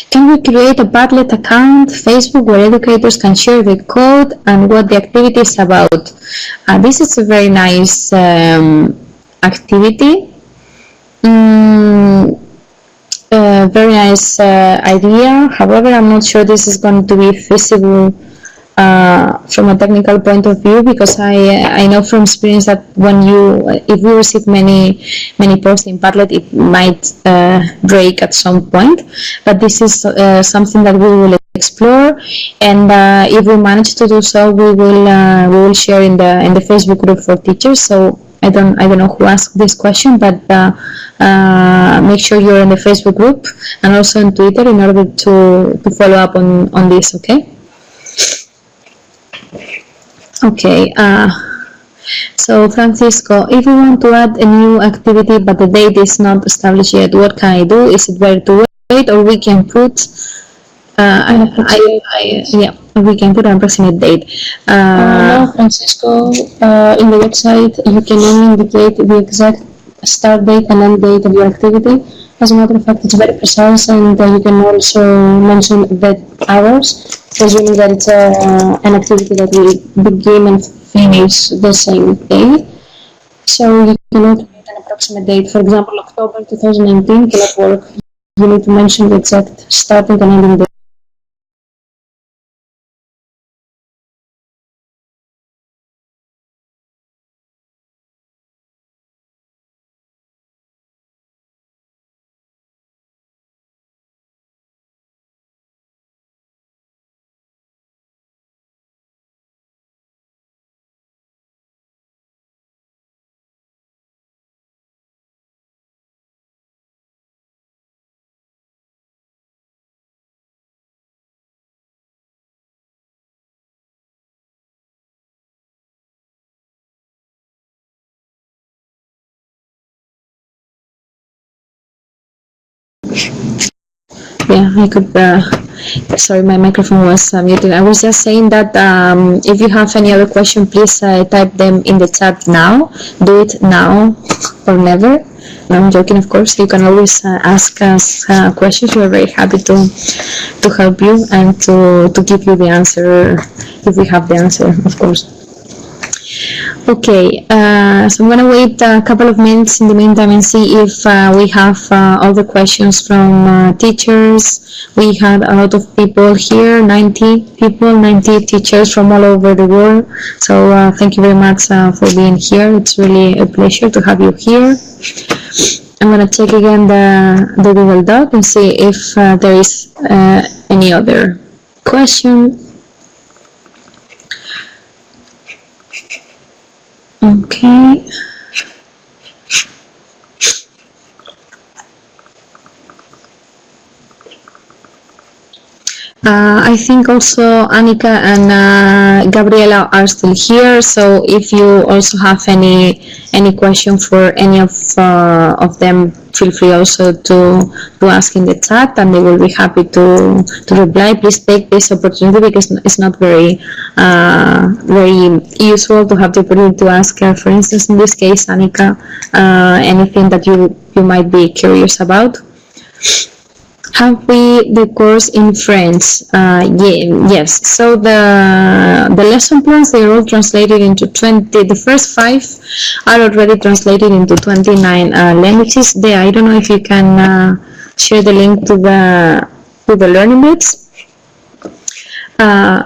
Can we create a Padlet account, Facebook, where educators can share the code and what the activity is about? This is a very nice activity. Very nice idea. However, I'm not sure this is going to be feasible from a technical point of view, because I know from experience that if we receive many posts in Padlet, it might break at some point. But this is something that we will explore, and if we manage to do so, we will share in the Facebook group for teachers. So I don't know who asked this question, but make sure you're in the Facebook group and also on Twitter in order to follow up on this, okay? Okay, so Francisco, if you want to add a new activity but the date is not established yet, what can I do? Is it better to wait, or we can put we can put an approximate date? No, Francisco, in the website you can only indicate the exact start date and end date of your activity. As a matter of fact, it's very precise, and you can also mention the hours, presuming that it's an activity that will begin and finish the same day. So you cannot create an approximate date. For example, October 2019 cannot work. You need to mention the exact starting and ending date. Yeah, I could sorry, my microphone was muted. I was just saying that if you have any other question, please type them in the chat now. Do it now or never. No, I'm joking, of course. You can always ask us questions. We're very happy to help you and to give you the answer if we have the answer, of course. Okay, so I'm going to wait a couple of minutes in the meantime and see if we have all the questions from teachers. We had a lot of people here, 90 people, 90 teachers from all over the world. So thank you very much for being here. It's really a pleasure to have you here. I'm going to check again the Google Doc and see if there is any other question. Okay. I think also Annika and Gabriela are still here. So if you also have any question for any of them, feel free also to ask in the chat, and they will be happy to reply. Please take this opportunity because it's not very useful to have the opportunity to ask, for instance, in this case, Annika, anything that you might be curious about. Have we the course in French? Yes. So the lesson plans, they are all translated into 20. The first 5 are already translated into 29 languages. There, I don't know if you can share the link to the learning bits.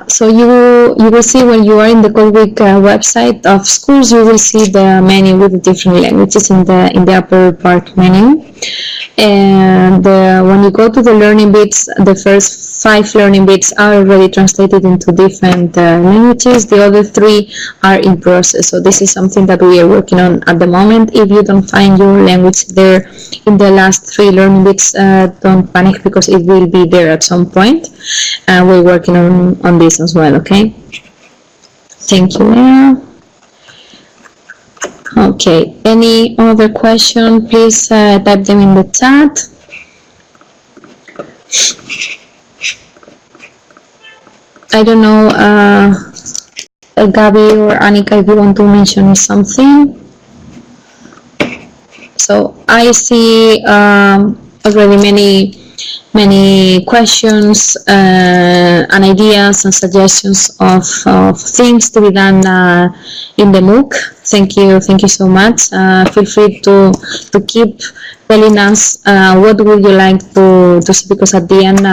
So you will see when you are in the Codeweek website of schools, you will see the menu with the different languages in the upper part menu. And when you go to the learning bits, the first 5 learning bits are already translated into different languages. The other 3 are in process. So this is something that we are working on at the moment. If you don't find your language there in the last 3 learning bits, don't panic because it will be there at some point. We're working on this as well, okay? Thank you, Lea. Okay, any other question, please type them in the chat. I don't know, Gabi or Annika, if you want to mention something. So I see already many questions and ideas and suggestions of things to be done in the MOOC. Thank you so much. Feel free to keep telling us what would you like to see, because at the end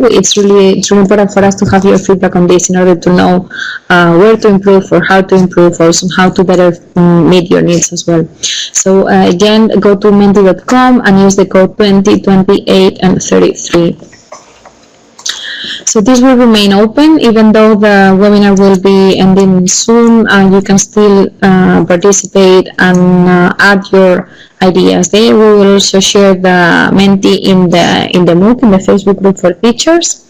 it's really important for us to have your feedback on this in order to know where to improve or how to improve, also how to better meet your needs as well. So again, go to menti.com and use the code 20, 28 and 33. So this will remain open even though the webinar will be ending soon. You can still participate and add your ideas there. We will also share the Menti in the MOOC, in the Facebook group for teachers.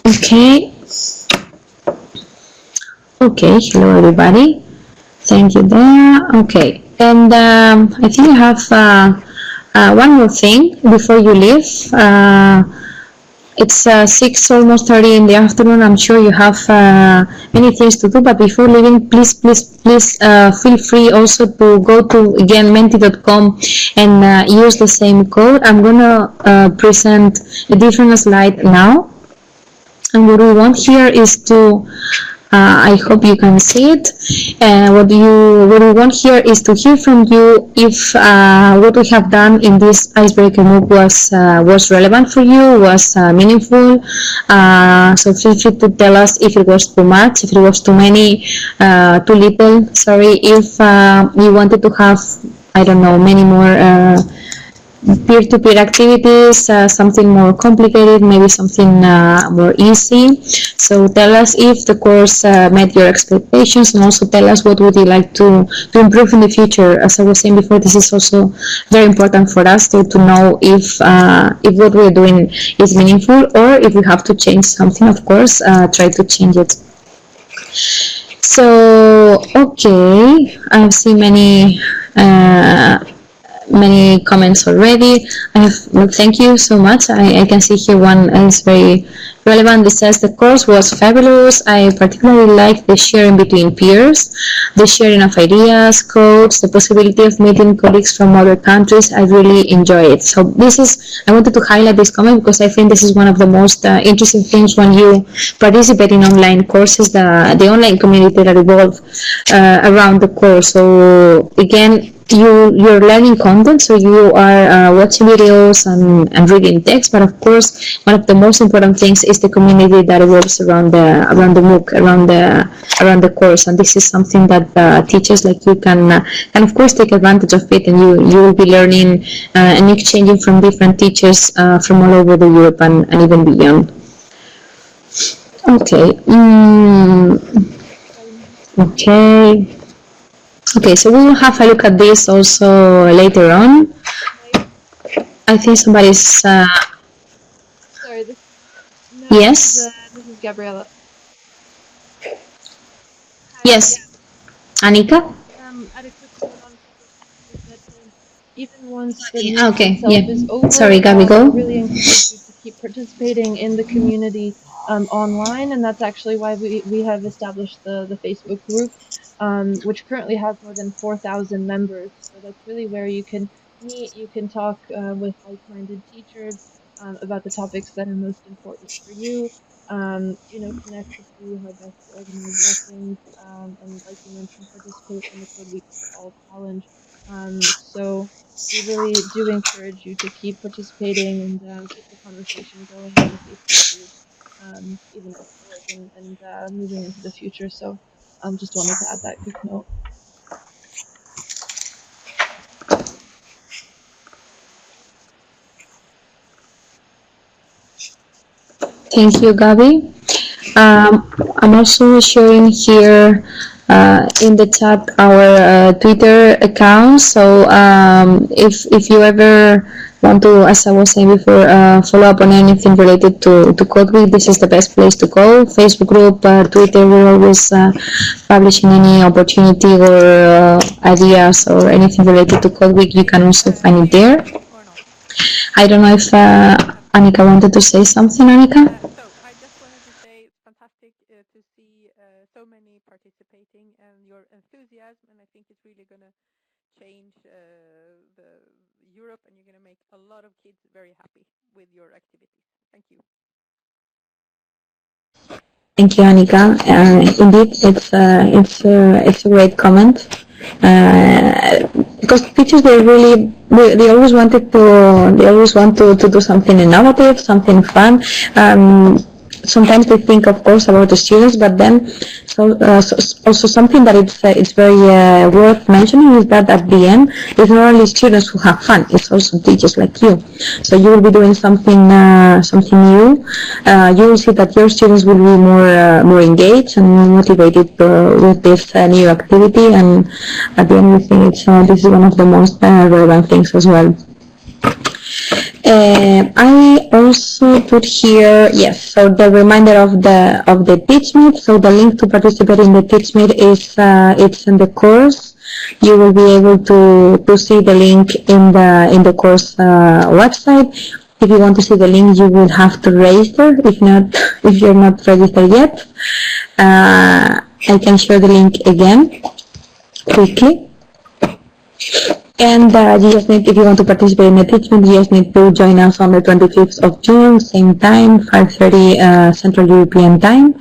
Okay. Okay, hello everybody. Thank you there. Okay, and I think I have one more thing before you leave. It's 6, almost 30 in the afternoon. I'm sure you have many things to do, but before leaving, please feel free also to go to, again, menti.com and use the same code. I'm gonna present a different slide now, and what we want here is to I hope you can see it. What we want here is to hear from you if what we have done in this Icebreaker MOOC was relevant for you, was meaningful. So feel free to tell us if it was too much, if it was too many, too little. Sorry, if you wanted to have, I don't know, many more peer-to-peer activities, something more complicated, maybe something more easy. So tell us if the course met your expectations, and also tell us what would you like to improve in the future. As I was saying before, this is also very important for us to know if what we're doing is meaningful, or if we have to change something, of course, try to change it. So, okay, I've seen many comments already. Thank you so much. I can see here one is very relevant. It says the course was fabulous. I particularly like the sharing between peers, the sharing of ideas, codes, the possibility of meeting colleagues from other countries. I really enjoy it. So I wanted to highlight this comment because I think this is one of the most interesting things when you participate in online courses, the online community that evolve around the course. So again, you're learning content, so you are watching videos and reading text, but of course one of the most important things is the community that evolves around the MOOC, around the course, and this is something that teachers like you can of course take advantage of it, and you will be learning and exchanging from different teachers from all over the Europe and even beyond. Okay. Okay. Okay, so we will have a look at this also later on. I think somebody's... Sorry, yes? This is Gabriela. Yes. Annika? Add a quick note on that even once the MOOC Okay, itself is over, sorry, Gabby, I go. really encourage you to keep participating in the community online, and that's actually why we have established the Facebook group, which currently has more than 4,000 members. So that's really where you can meet, you can talk with like-minded teachers about the topics that are most important for you. Connect to see how best to organize lessons, and like you mentioned, participate in the Code Week for All challenge. So we really do encourage you to keep participating and keep the conversation going in the Facebook group, even afterwards and moving into the future. So just wanted to add that quick note. Thank you, Gabby. I'm also showing here in the chat our Twitter account. So if you ever want to, as I was saying before, follow up on anything related to Code Week, this is the best place to go. Facebook group, Twitter, we're always publishing any opportunity or ideas or anything related to Code Week. You can also find it there. I don't know if Annika wanted to say something, Annika? So I just wanted to say it's fantastic to see so many participating and your enthusiasm, and I think it's really going to change the Europe, and you're going to make a lot of kids very happy with your activities. Thank you. Thank you, Annika. Indeed, it's a great comment. Because teachers they always want to do something innovative, something fun. Sometimes they think, of course, about the students, but then also something that it's very worth mentioning is that at the end, it's not only students who have fun; it's also teachers like you. So you will be doing something new. You will see that your students will be more engaged and more motivated with this new activity. And at the end, we think this is one of the most relevant things as well. I also put here, yes, so the reminder of the Teach Meet. So the link to participate in the Teach Meet is it's in the course. You will be able to see the link in the course website. If you want to see the link, you will have to register. If you're not registered yet, I can share the link again quickly. And you just need, if you want to participate in the teaching, you just need to join us on the 25th of June, same time, 5:30 Central European Time,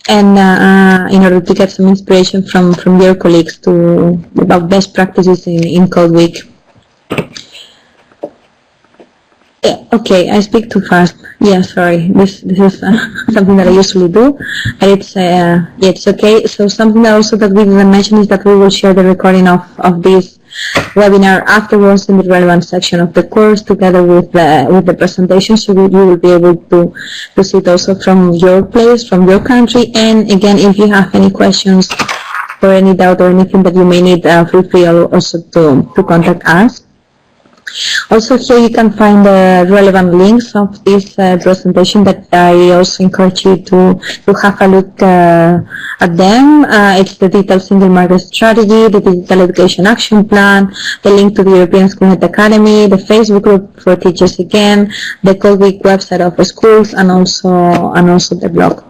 and in order to get some inspiration from your colleagues about best practices in Code Week. Okay, I speak too fast. Yeah, sorry. This is something that I usually do, but it's okay. So something that we didn't mention is that we will share the recording of this webinar afterwards in the relevant section of the course, together with the presentation, so you will be able to see it also from your place, from your country. And again, if you have any questions or any doubt or anything that you may need, feel free also to contact us. Also here you can find the relevant links of this presentation that I also encourage you to have a look at them. It's the Digital Single Market Strategy, the Digital Education Action Plan, the link to the European School Net Academy, the Facebook group for teachers again, the Code Week website of the schools, and also the blog.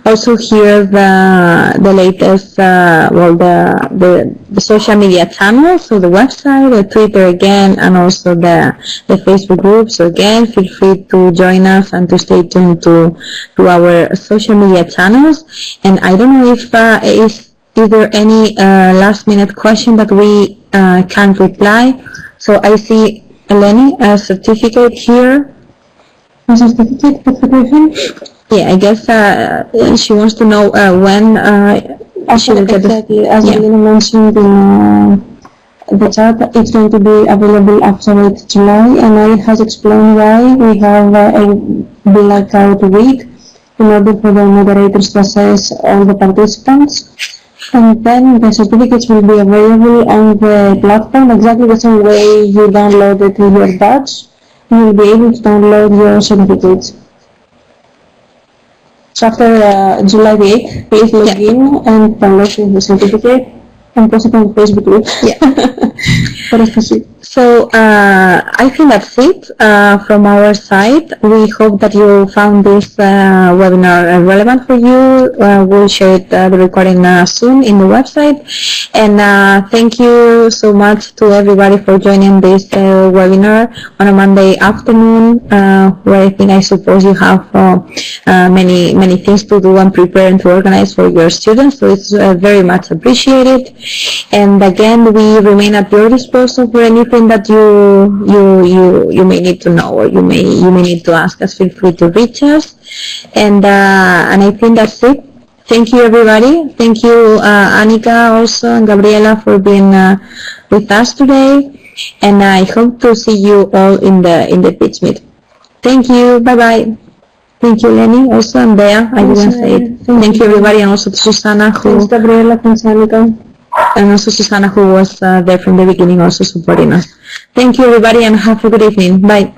Also here the latest, the social media channels, so the website, the Twitter again, and also the Facebook group. So again, feel free to join us and to stay tuned to our social media channels. And I don't know if is there any last minute question that we can reply. So I see Eleni, a certificate here. A certificate, that's the question? Yeah, I guess she wants to know when she will get exactly. As Elena mentioned in the chat, it's going to be available after 8 July, and I has explained why we have a blackout week in order for the moderators to assess all the participants. And then the certificates will be available on the platform exactly the same way you downloaded your badge. You will be able to download your certificates. So after July the 8th, please log in and download the certificate and post it on the Facebook group. Yeah. So I think that's it from our side. We hope that you found this webinar relevant for you. We'll share the recording soon in the website. And thank you so much to everybody for joining this webinar on a Monday afternoon, where I suppose you have many things to do and prepare and to organize for your students. So it's very much appreciated. And again, we remain at your disposal for anything that you may need to know, or you may need to ask us. Feel free to reach us. And I think that's it. Thank you, everybody. Thank you, Annika, also, and Gabriela, for being with us today. And I hope to see you all in the pitch meet. Thank you. Bye bye. Thank you, Lenny, also, and Bea. I didn't say it. Thank you, everybody, and also to Susanna, Thanks, Gabriela. Thanks, Annika. And also Susanna, who was there from the beginning, also supporting us. Thank you, everybody, and have a good evening. Bye.